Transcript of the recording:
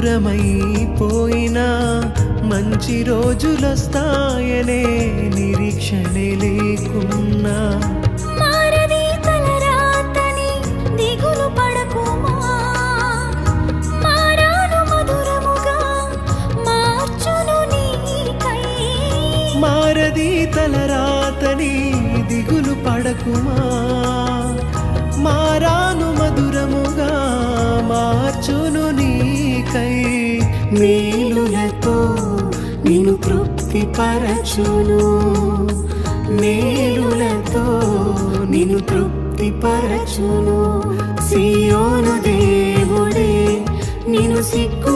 దూరమైపోయినా మంచి రోజులొస్తాయనే నిరీక్షణే లేకున్నా మారది తలరాతని దిగులు పడకుమా, మారాను మధురముగా మార్చును నీకై. మారది తలరాతని దిగులు పడకుమా, మారాను మధురముగా మార్చును నీకై. మేలులతో నిన్ను తృప్తిపరచును, మేలులతో నిన్ను తృప్తిపరచును. సియోను దేవుడే నిన్ను సిగ్గు